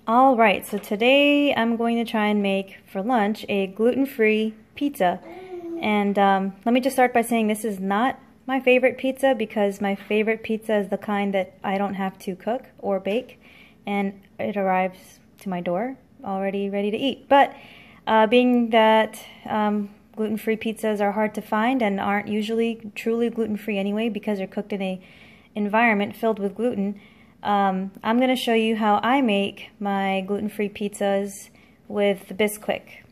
Alright, so today I'm going to try and make for lunch a gluten-free pizza. And let me just start by saying this is not my favorite pizza because my favorite pizza is the kind that I don't have to cook or bake and it arrives to my door already ready to eat. But being that gluten-free pizzas are hard to find and aren't usually truly gluten-free anyway because they're cooked in an environment filled with gluten, I'm going to show you how I make my gluten-free pizzas with the Bisquick.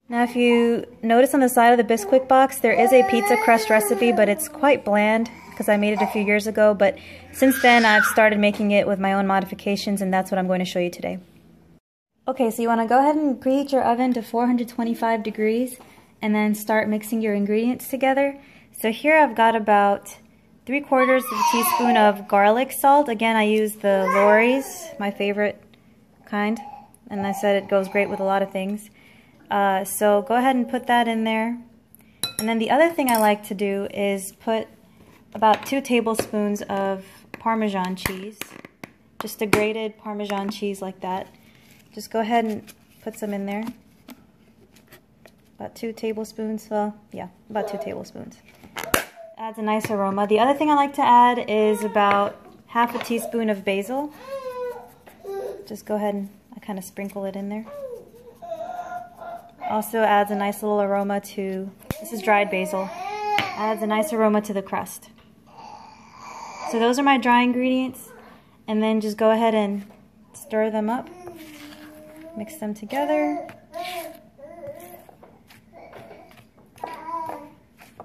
Now if you notice on the side of the Bisquick box there is a pizza crust recipe, but it's quite bland because I made it a few years ago, but since then I've started making it with my own modifications and that's what I'm going to show you today. Okay, so you want to go ahead and preheat your oven to 425 degrees and then start mixing your ingredients together. So here I've got about 3/4 teaspoon of garlic salt. Again, I use the Lori's, my favorite kind, and I said it goes great with a lot of things. So go ahead and put that in there. And then the other thing I like to do is put about 2 tablespoons of Parmesan cheese, just a grated Parmesan cheese like that. Just go ahead and put some in there. About 2 tablespoons, well, yeah, about 2 tablespoons. Adds a nice aroma. The other thing I like to add is about half a teaspoon of basil. Just go ahead and I kind of sprinkle it in there. Also adds a nice little aroma to, this is dried basil, adds a nice aroma to the crust. So those are my dry ingredients, and then just go ahead and stir them up, mix them together.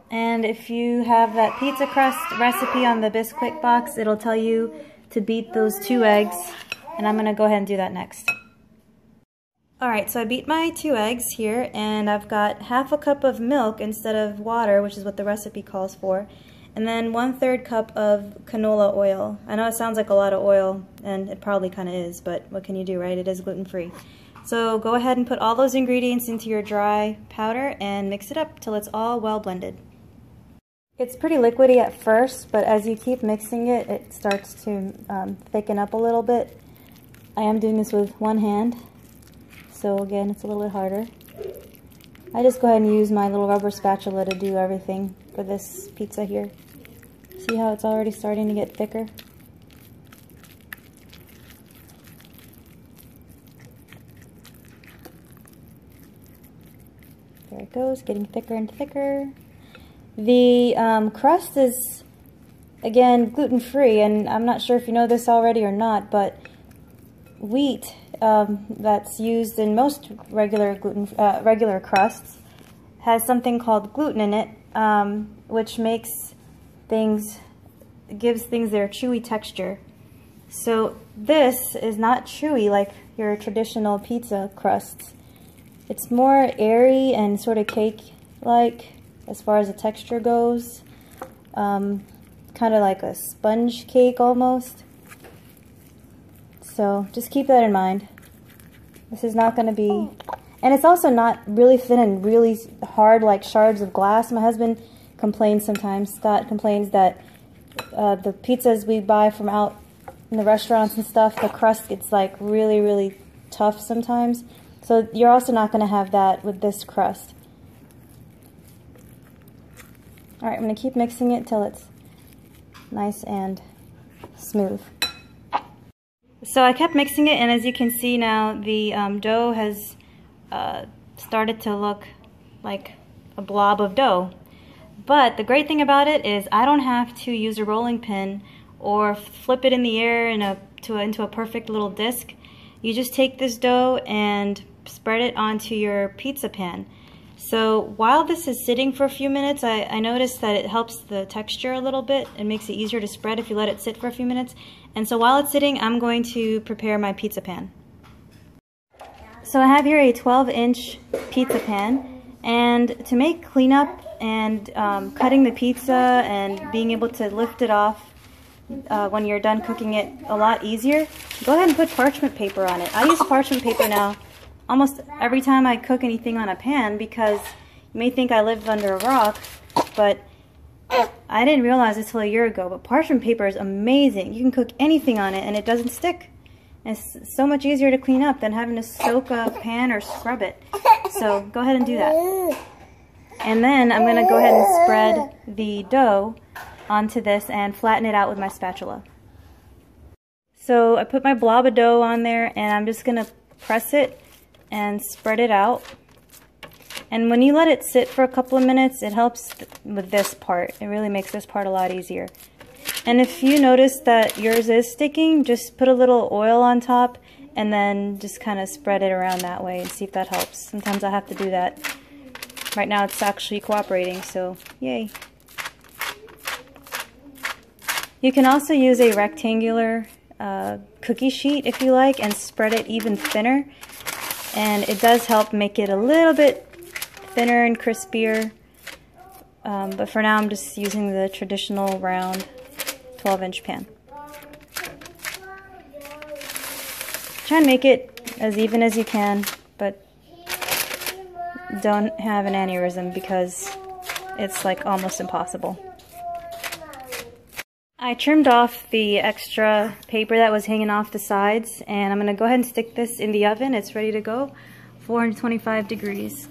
And if you have that pizza crust recipe on the Bisquick box, it'll tell you to beat those 2 eggs, and I'm going to go ahead and do that next. Alright, so I beat my 2 eggs here, and I've got half a cup of milk instead of water, which is what the recipe calls for, and then 1/3 cup of canola oil. I know it sounds like a lot of oil, and it probably kind of is, but what can you do, right? It is gluten-free. So go ahead and put all those ingredients into your dry powder and mix it up till it's all well blended. It's pretty liquidy at first, but as you keep mixing it, it starts to thicken up a little bit. I am doing this with one hand, so again, it's a little bit harder. I just go ahead and use my little rubber spatula to do everything for this pizza here. See how it's already starting to get thicker? There it goes, getting thicker and thicker. The crust is, again, gluten-free, and I'm not sure if you know this already or not, but wheat that's used in most regular crusts has something called gluten in it, which makes things, gives things their chewy texture. So this is not chewy like your traditional pizza crusts. It's more airy and sort of cake-like as far as the texture goes, kind of like a sponge cake almost. So just keep that in mind. This is not going to be, and it's also not really thin and really hard like shards of glass. My husband complains sometimes, Scott complains that the pizzas we buy from out in the restaurants and stuff, the crust gets like really, really tough sometimes. So you're also not going to have that with this crust. Alright, I'm going to keep mixing it till it's nice and smooth. So I kept mixing it, and as you can see now, the dough has started to look like a blob of dough. But the great thing about it is I don't have to use a rolling pin or flip it in the air into a perfect little disc. You just take this dough and spread it onto your pizza pan. So while this is sitting for a few minutes, I noticed that it helps the texture a little bit. It makes it easier to spread if you let it sit for a few minutes. And so while it's sitting, I'm going to prepare my pizza pan. So I have here a 12-inch pizza pan, and to make cleanup and cutting the pizza and being able to lift it off when you're done cooking it a lot easier, go ahead and put parchment paper on it. I use parchment paper now almost every time I cook anything on a pan because you may think I live under a rock, but I didn't realize this till a year ago, but parchment paper is amazing. You can cook anything on it and it doesn't stick. And it's so much easier to clean up than having to soak a pan or scrub it. So go ahead and do that. And then I'm going to go ahead and spread the dough onto this and flatten it out with my spatula. So I put my blob of dough on there and I'm just going to press it and spread it out. And when you let it sit for a couple of minutes, it helps with this part. It really makes this part a lot easier. And if you notice that yours is sticking, just put a little oil on top and then just kind of spread it around that way and see if that helps. Sometimes I have to do that. Right now it's actually cooperating, so yay. You can also use a rectangular cookie sheet if you like and spread it even thinner. And it does help make it a little bit thinner and crispier. But for now I'm just using the traditional round 12-inch pan. Try and make it as even as you can, but don't have an aneurysm because it's like almost impossible. I trimmed off the extra paper that was hanging off the sides, and I'm going to go ahead and stick this in the oven. It's ready to go, 425 degrees.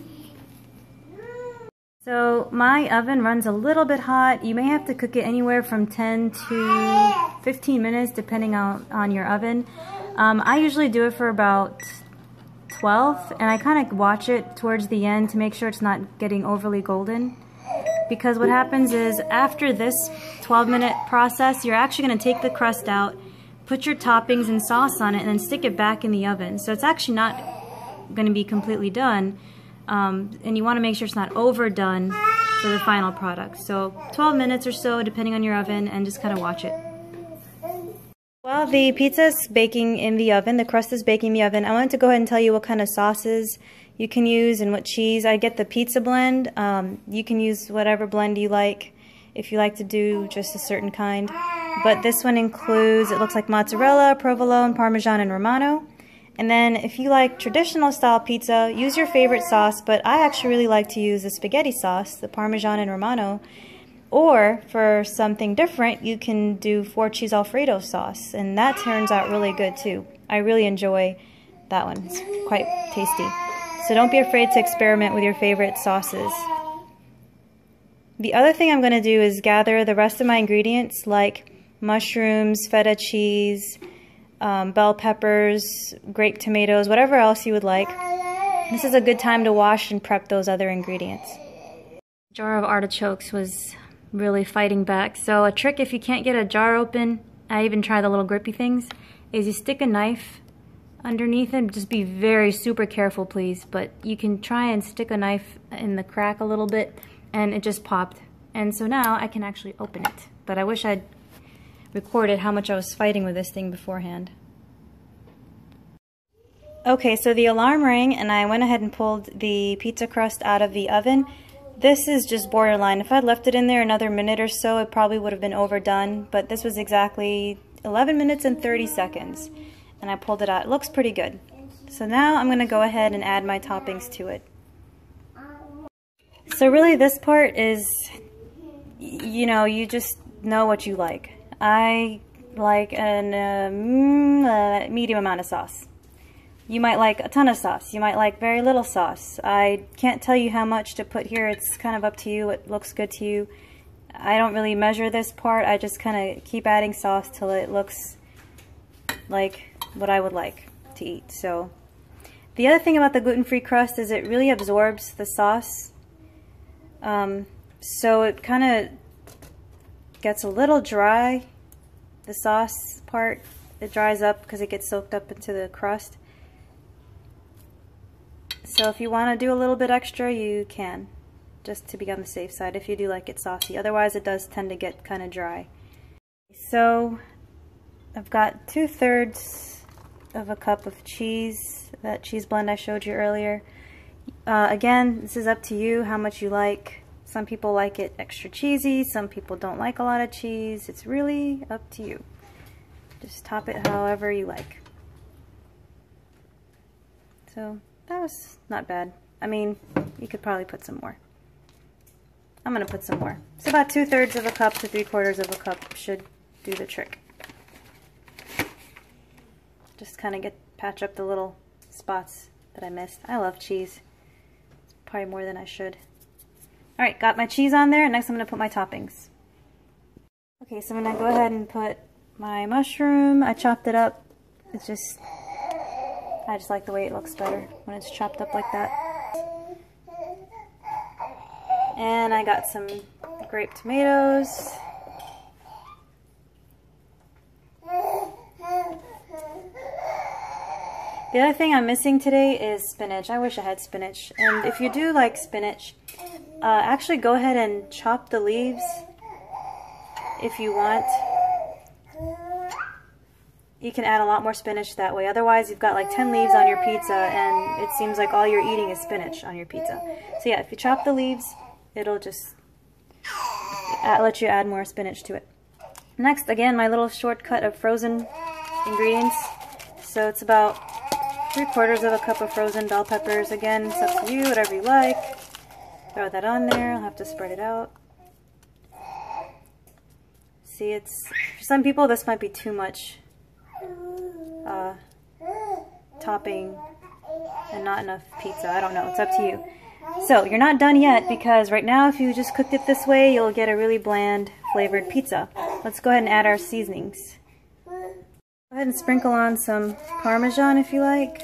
So my oven runs a little bit hot. You may have to cook it anywhere from 10 to 15 minutes depending on your oven. I usually do it for about 12, and I kind of watch it towards the end to make sure it's not getting overly golden. Because what happens is after this 12-minute process, you're actually going to take the crust out, put your toppings and sauce on it, and then stick it back in the oven. So it's actually not going to be completely done. And you want to make sure it's not overdone for the final product. So 12 minutes or so, depending on your oven, and just kind of watch it. While the pizza is baking in the oven, the crust is baking in the oven, I wanted to go ahead and tell you what kind of sauces you can use and what cheese. I get the pizza blend. You can use whatever blend you like if you like to do just a certain kind. But this one includes, it looks like mozzarella, provolone, Parmesan, and Romano. And then if you like traditional style pizza, use your favorite sauce, but I actually really like to use the spaghetti sauce, the Parmesan and Romano. Or for something different, you can do 4-cheese Alfredo sauce, and that turns out really good too. I really enjoy that one. It's quite tasty. So don't be afraid to experiment with your favorite sauces. The other thing I'm going to do is gather the rest of my ingredients like mushrooms, feta cheese, bell peppers, grape tomatoes, whatever else you would like. This is a good time to wash and prep those other ingredients. Jar of artichokes was really fighting back. So a trick if you can't get a jar open, I even try the little grippy things, is you stick a knife underneath it. Just be very super careful please, but you can try and stick a knife in the crack a little bit and it just popped. And so now I can actually open it. But I wish I'd recorded how much I was fighting with this thing beforehand. Okay, so the alarm rang and I went ahead and pulled the pizza crust out of the oven. This is just borderline. If I'd left it in there another minute or so, it probably would have been overdone, but this was exactly 11 minutes and 30 seconds. And I pulled it out. It looks pretty good. So now I'm going to go ahead and add my toppings to it. So really this part is, you know, you just know what you like. I like a medium amount of sauce. You might like a ton of sauce. You might like very little sauce. I can't tell you how much to put here. It's kind of up to you. It looks good to you. I don't really measure this part. I just kind of keep adding sauce till it looks like what I would like to eat. So the other thing about the gluten-free crust is it really absorbs the sauce. So it kind of gets a little dry. The sauce part, it dries up because it gets soaked up into the crust. So if you want to do a little bit extra, you can, just to be on the safe side if you do like it saucy. Otherwise it does tend to get kind of dry. So I've got 2/3 of a cup of cheese, that cheese blend I showed you earlier. Again, this is up to you how much you like. Some people like it extra cheesy, some people don't like a lot of cheese. It's really up to you. Just top it however you like. So that was not bad. I mean, you could probably put some more. I'm gonna put some more. So about 2/3 of a cup to 3/4 of a cup should do the trick. Just kind of patch up the little spots that I missed. I love cheese. It's probably more than I should. Alright, got my cheese on there, and next I'm going to put my toppings. Okay, so I'm going to go ahead and put my mushroom. I chopped it up. It's just, I just like the way it looks better when it's chopped up like that. And I got some grape tomatoes. The other thing I'm missing today is spinach. I wish I had spinach. And if you do like spinach, actually go ahead and chop the leaves if you want. You can add a lot more spinach that way. Otherwise, you've got like 10 leaves on your pizza and it seems like all you're eating is spinach on your pizza. So yeah, if you chop the leaves, it'll just let you add more spinach to it. Next, again, my little shortcut of frozen ingredients. So it's about 3/4 cup of frozen bell peppers. Again, it's up to you, whatever you like. Throw that on there. I'll have to spread it out. See, it's, for some people this might be too much topping and not enough pizza. I don't know. It's up to you. So you're not done yet, because right now if you just cooked it this way, you'll get a really bland flavored pizza. Let's go ahead and add our seasonings. Go ahead and sprinkle on some Parmesan if you like.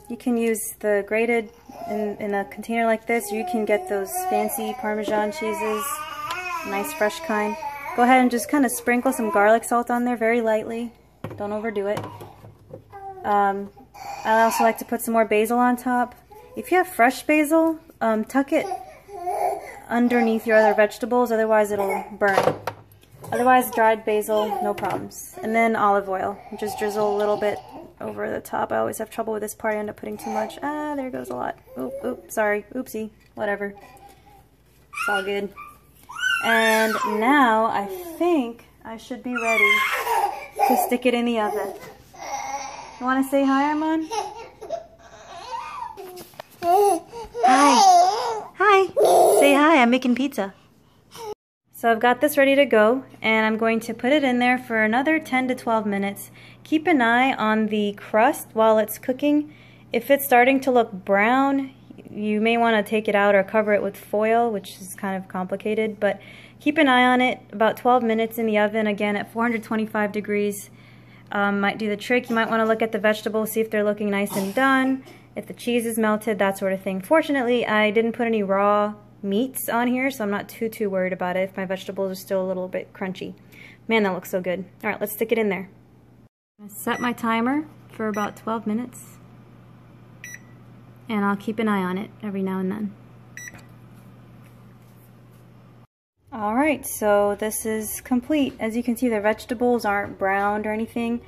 You can use the grated in a container like this, or you can get those fancy Parmesan cheeses, nice fresh kind. Go ahead and just kind of sprinkle some garlic salt on there very lightly. Don't overdo it. I also like to put some more basil on top. If you have fresh basil, tuck it underneath your other vegetables, otherwise it'll burn. Otherwise, dried basil, no problems. And then olive oil. Just drizzle a little bit over the top. I always have trouble with this part. I end up putting too much. Ah, there goes a lot. Oop, sorry. Oopsie. Whatever. It's all good. And now I think I should be ready to stick it in the oven. You want to say hi, Armand? Hi. Hi. Say hi. I'm making pizza. So I've got this ready to go, and I'm going to put it in there for another 10 to 12 minutes. Keep an eye on the crust while it's cooking. If it's starting to look brown, you may want to take it out or cover it with foil, which is kind of complicated, but keep an eye on it. About 12 minutes in the oven, again at 425 degrees. Might do the trick. You might want to look at the vegetables, see if they're looking nice and done, if the cheese is melted, that sort of thing. Fortunately, I didn't put any raw meats on here, so I'm not too worried about it if my vegetables are still a little bit crunchy. Man, that looks so good. Alright, let's stick it in there. I'm going to set my timer for about 12 minutes, and I'll keep an eye on it every now and then. Alright, so this is complete. As you can see, the vegetables aren't browned or anything.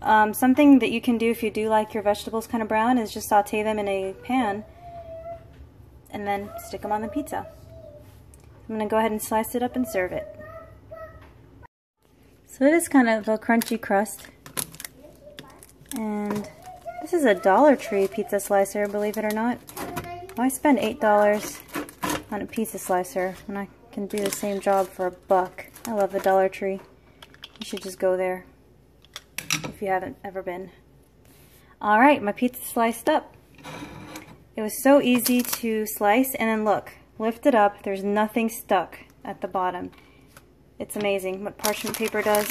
Something that you can do if you do like your vegetables kind of brown is just saute them in a pan and then stick them on the pizza. I'm going to go ahead and slice it up and serve it. So it is kind of a crunchy crust. And this is a Dollar Tree pizza slicer, believe it or not. Why spend $8 on a pizza slicer when I can do the same job for $1? I love the Dollar Tree. You should just go there if you haven't ever been. Alright, my pizza sliced up. It was so easy to slice, and then look, lift it up, there's nothing stuck at the bottom. It's amazing what parchment paper does.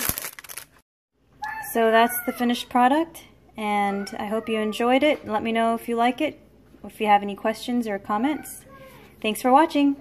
So that's the finished product, and I hope you enjoyed it. Let me know if you like it, if you have any questions or comments. Thanks for watching.